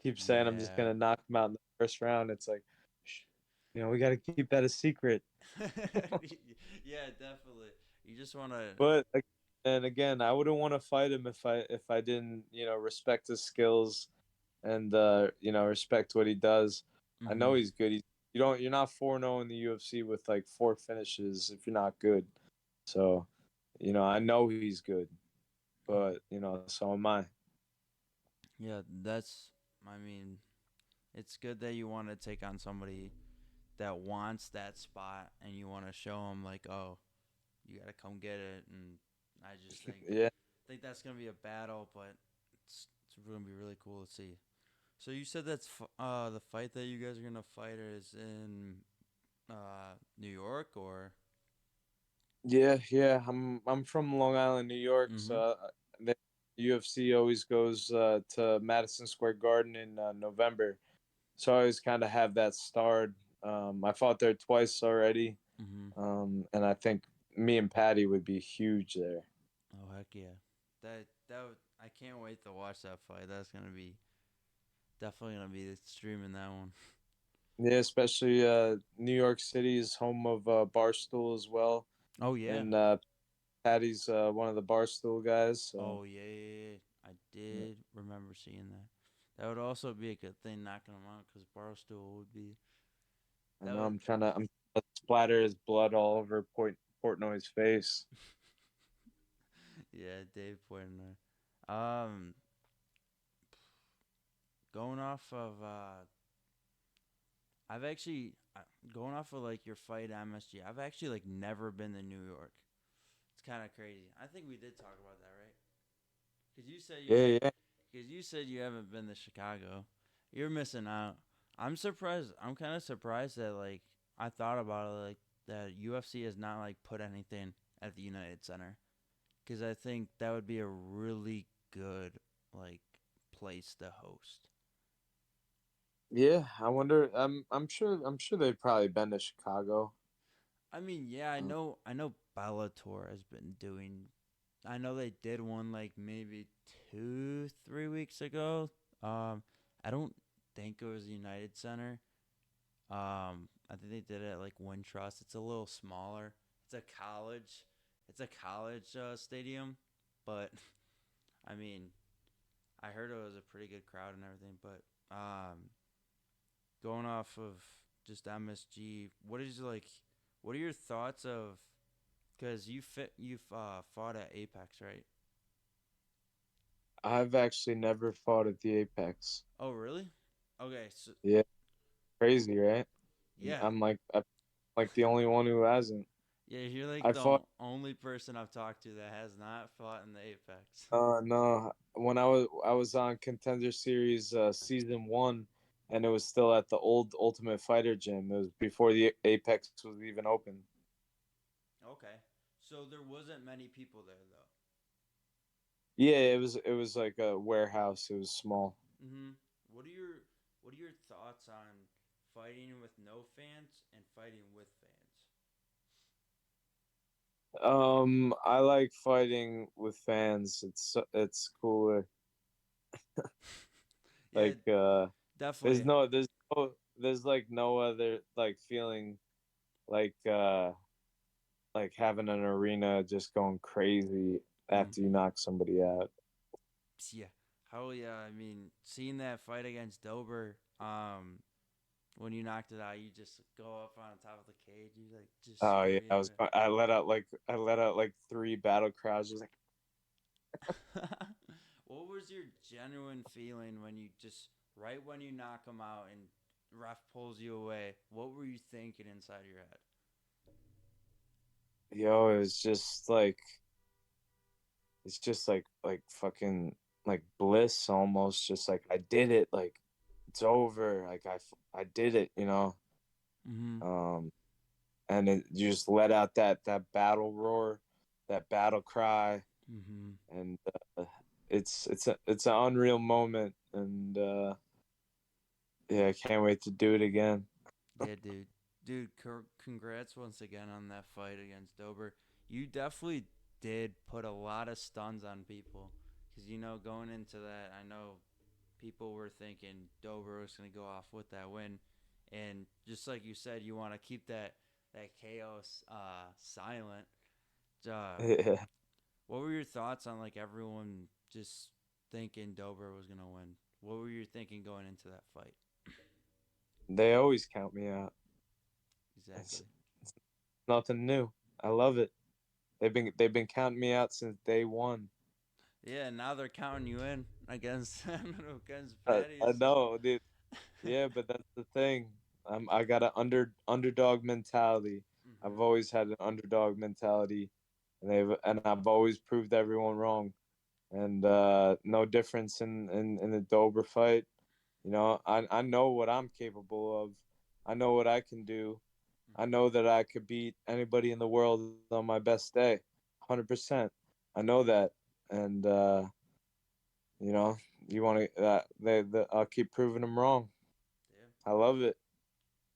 [SPEAKER 2] keeps saying I'm just
[SPEAKER 1] Yeah.
[SPEAKER 2] gonna knock him out in the first round. It's like, shh, we got to keep that a secret.
[SPEAKER 1] Yeah, definitely. You just wanna.
[SPEAKER 2] But and again, I wouldn't want to fight him if I didn't respect his skills and respect what he does. I know
[SPEAKER 1] Mhm.
[SPEAKER 2] he's good. You're not 4-0 in the UFC with like four finishes if you're not good. So, I know he's good, but so am I.
[SPEAKER 1] Yeah, that's. I mean, it's good that you want to take on somebody that wants that spot, and you want to show them like, oh, you gotta come get it. And I just
[SPEAKER 2] Yeah.
[SPEAKER 1] think that's gonna be a battle, but it's gonna be really cool to see. So you said the fight that you guys are gonna fight is in New York, or?
[SPEAKER 2] Yeah, yeah. I'm from Long Island, New York, so
[SPEAKER 1] Mm-hmm.
[SPEAKER 2] the UFC always goes to Madison Square Garden in November. So I always kind of have that starred. I fought there twice already,
[SPEAKER 1] Mm-hmm.
[SPEAKER 2] and I think me and Patty would be huge there.
[SPEAKER 1] Oh heck yeah, I can't wait to watch that fight. That's gonna be definitely gonna be streaming that one.
[SPEAKER 2] Yeah, especially New York City is home of Barstool as well,
[SPEAKER 1] Oh yeah.
[SPEAKER 2] and Patty's one of the Barstool guys. So
[SPEAKER 1] Oh yeah, yeah, yeah. I did remember seeing that. That would also be a good thing knocking him out because Barstool would be
[SPEAKER 2] I
[SPEAKER 1] that
[SPEAKER 2] know
[SPEAKER 1] would.
[SPEAKER 2] I'm trying to splatter his blood all over Portnoy's face.
[SPEAKER 1] Yeah, Dave Puerto. Um, going off of I've actually going off of like your fight at MSG. I've actually like never been to New York. It's kind of crazy. I think we did talk about that, right? Cause you said
[SPEAKER 2] Yeah, yeah.
[SPEAKER 1] Because you said you haven't been to Chicago. You're missing out. I'm surprised. I'm kind of surprised that like I thought about it like that UFC has not like put anything at the United Center because I think that would be a really good like place to host.
[SPEAKER 2] Yeah, I wonder. I'm sure they've probably been to Chicago.
[SPEAKER 1] I mean, yeah, I
[SPEAKER 2] Uh,
[SPEAKER 1] know. I know Bellator has been doing. I know they did one like maybe 2, 3 weeks ago. I don't think it was the United Center. I think they did it at like Wintrust. It's a little smaller. It's a college. It's a college stadium, but I mean, I heard it was a pretty good crowd and everything. But going off of just MSG, what is like? What are your thoughts of? Because you've fought at Apex, right?
[SPEAKER 2] I've actually never fought at the Apex.
[SPEAKER 1] Oh, really? Okay, so
[SPEAKER 2] Yeah, crazy, right?
[SPEAKER 1] yeah,
[SPEAKER 2] I'm like the only one who hasn't.
[SPEAKER 1] yeah, you're like
[SPEAKER 2] I
[SPEAKER 1] the
[SPEAKER 2] fought.
[SPEAKER 1] only person I've talked to that has not fought in the Apex.
[SPEAKER 2] No, when I was on Contender Series season 1, and it was still at the old Ultimate Fighter gym. It was before the Apex was even open.
[SPEAKER 1] Okay, so there wasn't many people there though.
[SPEAKER 2] Yeah, it was like a warehouse. It was small.
[SPEAKER 1] Mm-hmm. What are your What are your thoughts on fighting with no fans and fighting with fans?
[SPEAKER 2] I like fighting with fans. It's cooler.
[SPEAKER 1] Yeah,
[SPEAKER 2] Like there's
[SPEAKER 1] definitely.
[SPEAKER 2] no there's no there's like no other like feeling like having an arena just going crazy
[SPEAKER 1] Mm.
[SPEAKER 2] after you knock somebody out.
[SPEAKER 1] Yeah, hell yeah. I mean, seeing that fight against Dober, when you knocked it out, you just go up on top of the cage, you like just
[SPEAKER 2] Oh yeah,
[SPEAKER 1] scream
[SPEAKER 2] I let out like 3 battle cries. Just like,
[SPEAKER 1] What was your genuine feeling when you just right when you knock him out and ref pulls you away? What were you thinking inside your head?
[SPEAKER 2] yo, it's just like fucking like bliss almost. Just like I did it. Like it's over. Like I did it.
[SPEAKER 1] Mm-hmm.
[SPEAKER 2] Um, and you just let out that battle roar, that battle cry,
[SPEAKER 1] Mm-hmm.
[SPEAKER 2] and it's an unreal moment, and yeah, I can't wait to do it again.
[SPEAKER 1] Yeah, dude. Dude, congrats once again on that fight against Dober. You definitely did put a lot of stuns on people. Because, going into that, I know people were thinking Dober was going to go off with that win. And just like you said, you want to keep that chaos silent. Uh,
[SPEAKER 2] Yeah,
[SPEAKER 1] what were your thoughts on like everyone just thinking Dober was going to win? What were you thinking going into that fight?
[SPEAKER 2] they always count me out. It's,
[SPEAKER 1] Exactly.
[SPEAKER 2] it's nothing new. I love it. They've been counting me out since day one.
[SPEAKER 1] Yeah, now they're counting you in against against
[SPEAKER 2] I
[SPEAKER 1] Patty's.
[SPEAKER 2] know, dude. Yeah, but that's the thing. I got an underdog mentality. I've
[SPEAKER 1] Mm-hmm.
[SPEAKER 2] always had an underdog mentality, and I've always proved everyone wrong. And no difference in the Dober fight. I know what I'm capable of. I know what I can do. I
[SPEAKER 1] Mm-hmm.
[SPEAKER 2] know that I could beat anybody in the world on my best day, 100%. I know that, and you know, you want to I'll keep proving them wrong.
[SPEAKER 1] Yeah,
[SPEAKER 2] I love it.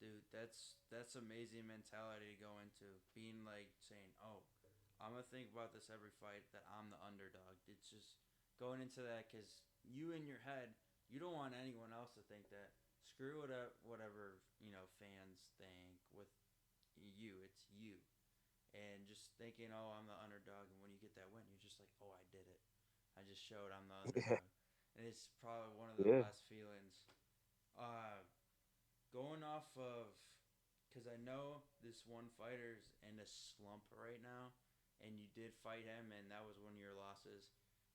[SPEAKER 1] dude, that's amazing mentality to go into being like saying, "Oh, I'm gonna think about this every fight that I'm the underdog." It's just going into that because you in your head, you don't want anyone else to think that. Screw whatever fans think with you. It's you, and just thinking, "Oh, I'm the underdog," and when you get that win, you're just like, "Oh, I did it. I just showed I'm the
[SPEAKER 2] Yeah,
[SPEAKER 1] underdog," and it's probably one of the
[SPEAKER 2] yeah.
[SPEAKER 1] best feelings. Uh, Going off of, because I know this one fighter's in a slump right now, and you did fight him, and that was one of your losses.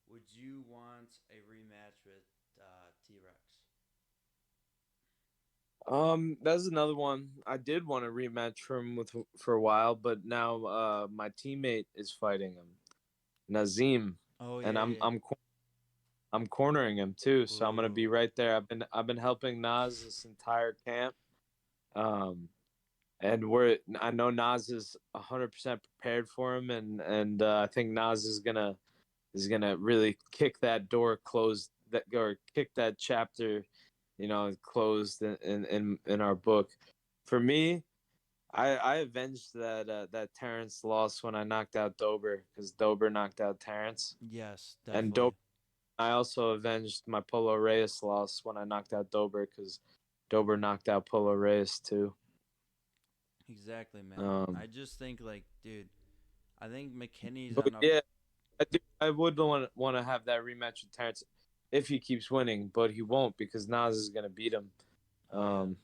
[SPEAKER 1] Would you want a rematch with T Rex?
[SPEAKER 2] That's another one. I did want a rematch from with for a while, but now my teammate is fighting him, Nazim,
[SPEAKER 1] Oh
[SPEAKER 2] and
[SPEAKER 1] yeah,
[SPEAKER 2] I'm
[SPEAKER 1] yeah.
[SPEAKER 2] I'm I'm cornering him too, so I'm gonna be
[SPEAKER 1] Ooh.
[SPEAKER 2] right there. I've been helping Nas this entire camp. Um, and I know Nas is 100% prepared for him, and I think Nas is gonna really kick that door closed, that or kick that chapter, closed in our book. For me, I avenged that Terrence loss when I knocked out Dober, because Dober knocked out Terrence,
[SPEAKER 1] Yes,
[SPEAKER 2] and
[SPEAKER 1] definitely.
[SPEAKER 2] I also avenged my Polo Reyes loss when I knocked out Dober, because Dober knocked out Polo Reyes too.
[SPEAKER 1] Exactly, man.
[SPEAKER 2] Um,
[SPEAKER 1] I just think like, dude, I think McKinney's
[SPEAKER 2] but
[SPEAKER 1] on a
[SPEAKER 2] yeah, I would want to have that rematch with Terrence if he keeps winning, but he won't because Nas is gonna beat him.
[SPEAKER 1] oh yeah.
[SPEAKER 2] Um,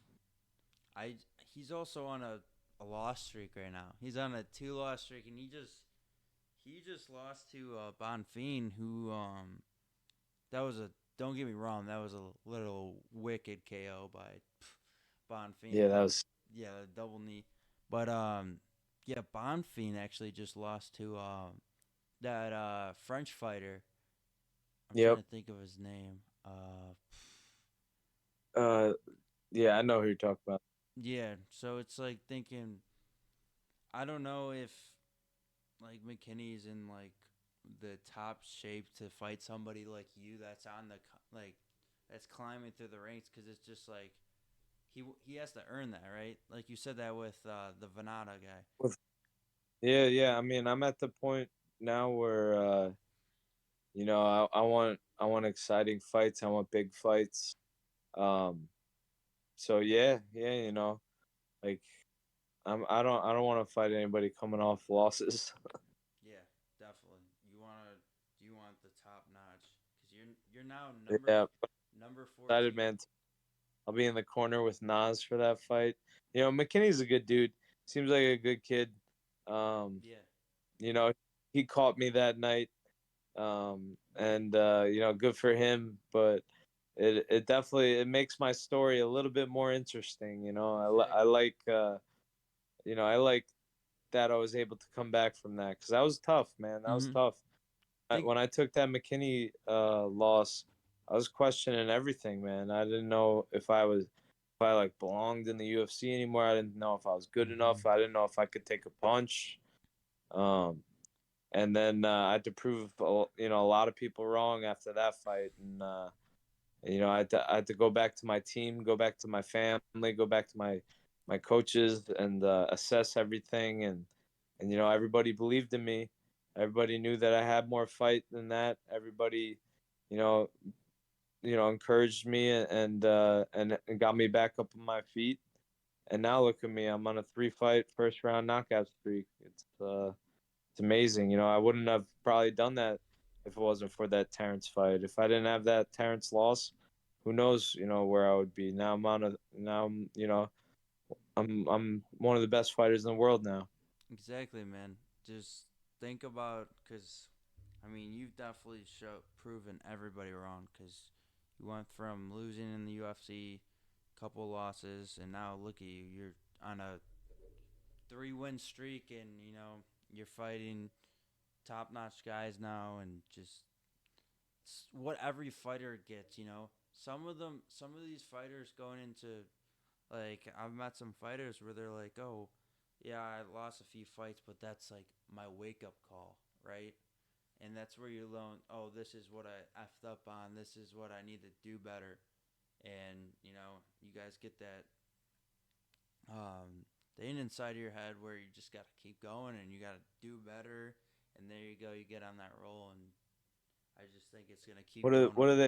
[SPEAKER 1] I he's also on a loss streak right now. He's on a 2 loss streak and he just lost to Bonfim who that was a don't get me wrong, that was a little wicked KO by
[SPEAKER 2] yeah,
[SPEAKER 1] Bonfim.
[SPEAKER 2] that was
[SPEAKER 1] Yeah, double knee. But yeah, Bonfim actually just lost to that French fighter. I'm trying
[SPEAKER 2] yep.
[SPEAKER 1] to think of his name.
[SPEAKER 2] Uh, yeah, I know who you're talking about.
[SPEAKER 1] Yeah, so it's like thinking I don't know if like McKinney's in like the top shape to fight somebody like you that's on the like that's climbing through the ranks because it's just like he has to earn that, right? Like you said that with the Venata guy.
[SPEAKER 2] Yeah, yeah. I mean, I'm at the point now where I want exciting fights. I want big fights. Um, so yeah, yeah, like I don't want to fight anybody coming off losses.
[SPEAKER 1] Yeah, definitely. You want the top notch because you're now
[SPEAKER 2] Yeah,
[SPEAKER 1] number
[SPEAKER 2] excited,
[SPEAKER 1] 14.
[SPEAKER 2] man. I'll be in the corner with Nas for that fight. McKinney's a good dude. Seems like a good kid. Um,
[SPEAKER 1] Yeah,
[SPEAKER 2] you know, he caught me that night. And good for him. But it definitely it makes my story a little bit more interesting. I
[SPEAKER 1] exactly.
[SPEAKER 2] like I like that I was able to come back from that, because that was tough, man. That was
[SPEAKER 1] Mm-hmm.
[SPEAKER 2] tough.
[SPEAKER 1] Think.
[SPEAKER 2] When I took that McKinney loss, I was questioning everything, man. I didn't know if I like belonged in the UFC anymore. I didn't know if I was good
[SPEAKER 1] Mm-hmm.
[SPEAKER 2] enough. I didn't know if I could take a punch. Um, and then I had to prove a lot of people wrong after that fight, and I had to go back to my team, go back to my family, go back to my coaches, and assess everything, and everybody believed in me. Everybody knew that I had more fight than that. Everybody, you know, encouraged me, and got me back up on my feet. And now look at me. I'm on a 3-fight first round knockout streak. It's amazing. I wouldn't have probably done that if it wasn't for that Terrence fight. If I didn't have that Terrence loss, who knows, where I would be. Now I'm one of the best fighters in the world now.
[SPEAKER 1] Exactly, man. Just think about because, I mean, you've definitely proven everybody wrong because you went from losing in the UFC, couple losses, and now look at you. You're on a 3-win streak, and you're fighting top-notch guys now, and just what every fighter gets. Some of these fighters going into like I've met some fighters where they're like, "Oh, yeah, I lost a few fights, but that's like my wake up call, right?" And that's where you learn, "Oh, this is what I effed up on. This is what I need to do better." And you guys get that thing inside of your head where you just got to keep going and you got to do better. And there you go, you get on that roll, and I just think it's gonna keep
[SPEAKER 2] What do
[SPEAKER 1] going
[SPEAKER 2] what
[SPEAKER 1] up.
[SPEAKER 2] do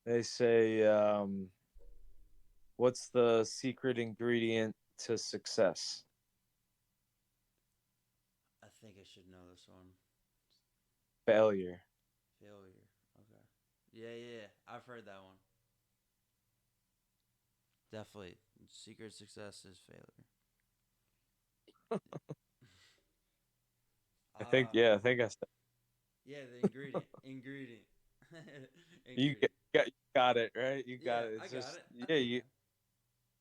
[SPEAKER 2] they say? What's the secret ingredient to success?
[SPEAKER 1] I think I should know this one.
[SPEAKER 2] Failure.
[SPEAKER 1] Failure. Okay. Yeah, yeah, yeah. I've heard that one. Definitely. Secret success is failure.
[SPEAKER 2] I think,
[SPEAKER 1] Uh,
[SPEAKER 2] yeah, I think I said
[SPEAKER 1] yeah, the ingredient. Ingredient.
[SPEAKER 2] you
[SPEAKER 1] ingredient.
[SPEAKER 2] got it right. You got
[SPEAKER 1] Yeah,
[SPEAKER 2] it.
[SPEAKER 1] I
[SPEAKER 2] It's
[SPEAKER 1] got
[SPEAKER 2] just,
[SPEAKER 1] it.
[SPEAKER 2] yeah, you.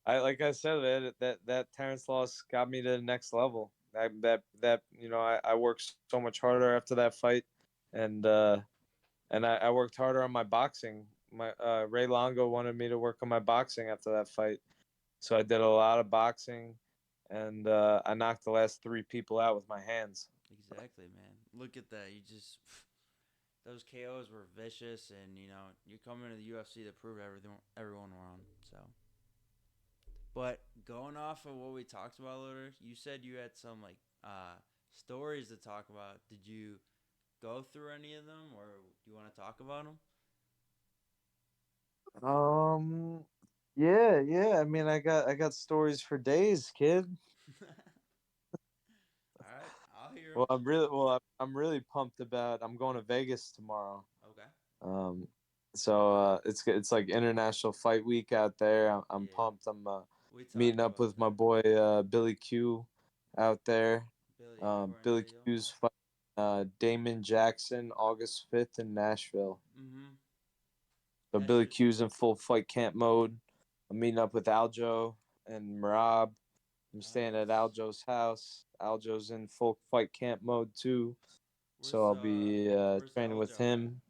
[SPEAKER 2] I like I said, that Terrence loss got me to the next level. I worked so much harder after that fight, and and I worked harder on my boxing. My Ray Longo wanted me to work on my boxing after that fight, so I did a lot of boxing, and I knocked the last three people out with my hands.
[SPEAKER 1] Exactly, man. Look at that. You just those KOs were vicious, and you're coming to the UFC to prove everyone wrong. So, but going off of what we talked about, Loader, you said you had some like stories to talk about. Did you go through any of them, or do you want to talk about them?
[SPEAKER 2] Um, yeah, yeah. I mean, I got stories for days, kid.
[SPEAKER 1] All right, I'll hear
[SPEAKER 2] Well,
[SPEAKER 1] them.
[SPEAKER 2] I'm really pumped about. I'm going to Vegas tomorrow.
[SPEAKER 1] Okay.
[SPEAKER 2] Um, so it's like International Fight Week out there. I'm
[SPEAKER 1] Yeah,
[SPEAKER 2] pumped. I'm
[SPEAKER 1] we
[SPEAKER 2] meeting
[SPEAKER 1] talked
[SPEAKER 2] up
[SPEAKER 1] about
[SPEAKER 2] with my
[SPEAKER 1] that.
[SPEAKER 2] boy Billy Q out there.
[SPEAKER 1] Billy and
[SPEAKER 2] Billy
[SPEAKER 1] Cornelio.
[SPEAKER 2] Q's fight Damon Jackson August 5th in Nashville.
[SPEAKER 1] Mm-hmm.
[SPEAKER 2] So
[SPEAKER 1] That
[SPEAKER 2] Billy
[SPEAKER 1] should.
[SPEAKER 2] Q's in full fight camp mode. I'm meeting up with Aljo and Marab. I'm staying at
[SPEAKER 1] Nice.
[SPEAKER 2] Aljo's house. Aljo's in full fight camp mode too. So
[SPEAKER 1] Where's
[SPEAKER 2] I'll be
[SPEAKER 1] where's
[SPEAKER 2] training with
[SPEAKER 1] Aljo at?
[SPEAKER 2] him.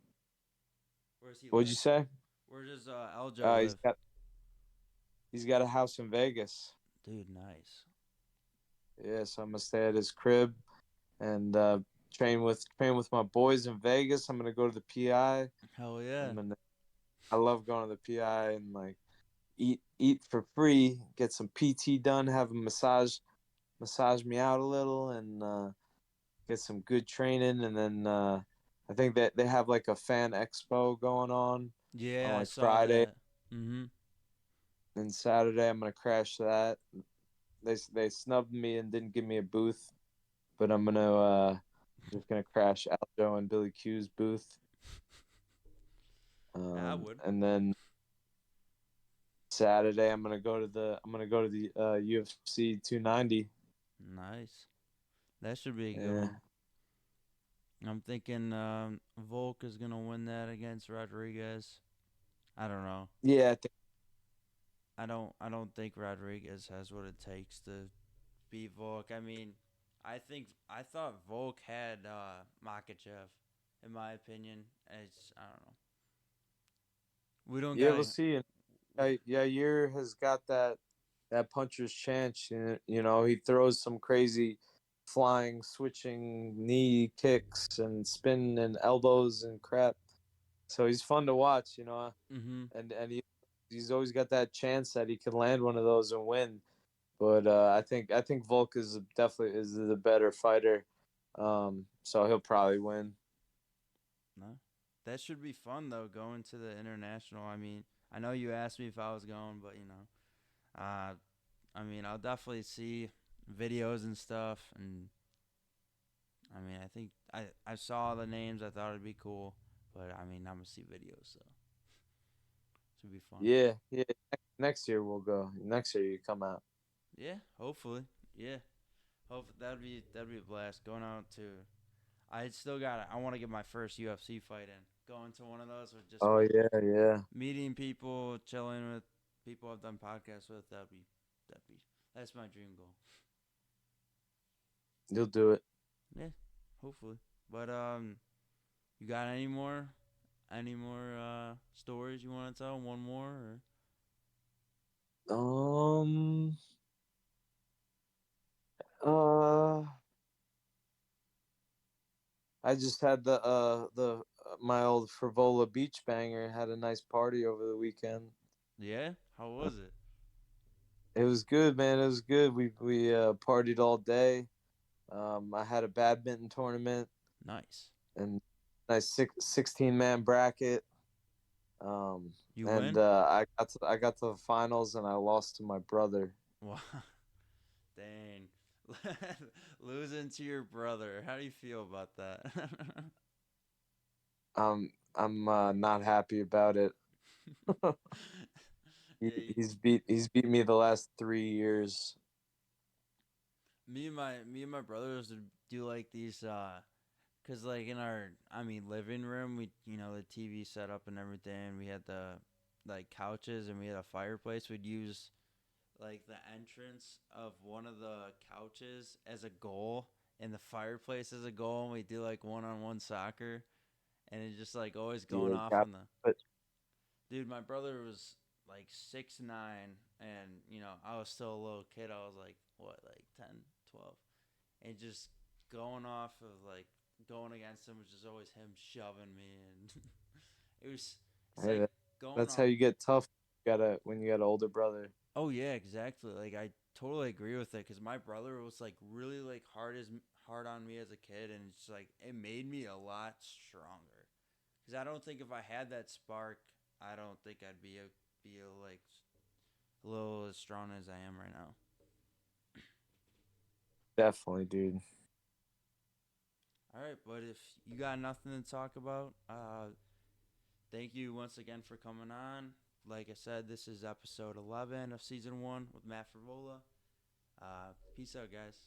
[SPEAKER 1] Where does he
[SPEAKER 2] What'd you
[SPEAKER 1] live?
[SPEAKER 2] say?
[SPEAKER 1] Where does Aljo
[SPEAKER 2] He's
[SPEAKER 1] live?
[SPEAKER 2] got a house in Vegas.
[SPEAKER 1] Dude, nice.
[SPEAKER 2] Yeah, so I'm gonna stay at his crib and train with my boys in Vegas. I'm gonna go to the PI.
[SPEAKER 1] Hell yeah.
[SPEAKER 2] I'm gonna I love going to the PI and like eat for free, get some PT done, have a massage me out a little, and get some good training. And then I think that they have like a fan expo going on
[SPEAKER 1] Yeah, I
[SPEAKER 2] like
[SPEAKER 1] saw
[SPEAKER 2] Friday
[SPEAKER 1] that. Mm-hmm.
[SPEAKER 2] and Saturday. I'm gonna crash that. They snubbed me and didn't give me a booth, but I'm gonna just gonna crash Aljo and Billy Q's booth.
[SPEAKER 1] I would.
[SPEAKER 2] And then Saturday I'm gonna go to the UFC 290.
[SPEAKER 1] Nice. That should be a good
[SPEAKER 2] Yeah,
[SPEAKER 1] one. I'm thinking Volk is gonna win that against Rodriguez. I don't know.
[SPEAKER 2] yeah, I think
[SPEAKER 1] I don't think Rodriguez has what it takes to beat Volk. I mean, I thought Volk had Makachev, in my opinion. I don't know. We don't
[SPEAKER 2] yeah,
[SPEAKER 1] got
[SPEAKER 2] we'll
[SPEAKER 1] to.
[SPEAKER 2] see. And Yair has got that puncher's chance. You know, he throws some crazy flying, switching knee kicks and spin and elbows and crap. So he's fun to watch.
[SPEAKER 1] Mm-hmm.
[SPEAKER 2] And he's always got that chance that he can land one of those and win. But I think Volk is definitely is the better fighter. So he'll probably win.
[SPEAKER 1] No, that should be fun though. Going to the international. I mean, I know you asked me if I was going, but I mean, I'll definitely see videos and stuff, and I mean, I think I saw the names. I thought it'd be cool, but I mean, I'm gonna see videos, so it should be fun.
[SPEAKER 2] Yeah, yeah. Next year we'll go. Next year you come out.
[SPEAKER 1] Yeah, hopefully. Yeah, hope that'd be a blast. Going out to, I still got. I want to get my first UFC fight in. Going to one of those would just
[SPEAKER 2] Oh
[SPEAKER 1] be
[SPEAKER 2] yeah, yeah.
[SPEAKER 1] meeting people, chilling with people I've done podcasts with. That'd be that's my dream goal.
[SPEAKER 2] You'll do it.
[SPEAKER 1] Yeah, hopefully. But you got any more stories you want to tell? One more? Or?
[SPEAKER 2] Um. Uh. I just had the my old Frivola beach banger had a nice party over the weekend.
[SPEAKER 1] Yeah, how was it?
[SPEAKER 2] It was good, man. It was good. We partied all day. I had a badminton tournament
[SPEAKER 1] Nice.
[SPEAKER 2] and nice 16 man bracket. Um,
[SPEAKER 1] You
[SPEAKER 2] and
[SPEAKER 1] win?
[SPEAKER 2] I got to the finals and I lost to my brother.
[SPEAKER 1] Wow. Dang. Losing to your brother. How do you feel about that?
[SPEAKER 2] I'm not happy about it.
[SPEAKER 1] Yeah,
[SPEAKER 2] He's beat me the last 3 years.
[SPEAKER 1] me and my brothers would do like these cause like in our living room we the TV set up and everything. We had the like couches and we had a fireplace. We'd use like the entrance of one of the couches as a goal and the fireplace as a goal, and we do like one-on-one soccer. and it's just like always going
[SPEAKER 2] Yeah,
[SPEAKER 1] off
[SPEAKER 2] got
[SPEAKER 1] on the
[SPEAKER 2] it.
[SPEAKER 1] dude. My brother was like 6'9", and I was still a little kid. I was like what, like 10, 12, and just going off of like going against him was just always him shoving me, and it was it's
[SPEAKER 2] Hey,
[SPEAKER 1] like going
[SPEAKER 2] that's how
[SPEAKER 1] off.
[SPEAKER 2] you get tough. When you got an older brother.
[SPEAKER 1] Oh yeah, exactly. Like I totally agree with it because my brother was like really like hard on me as a kid, and it's like it made me a lot stronger. Because I don't think if I had that spark, I don't think I'd be like a little as strong as I am right now.
[SPEAKER 2] Definitely, dude.
[SPEAKER 1] All right, but if you got nothing to talk about, thank you once again for coming on. Like I said, this is episode 11 of season 1 with Matt Frevola. Peace out, guys.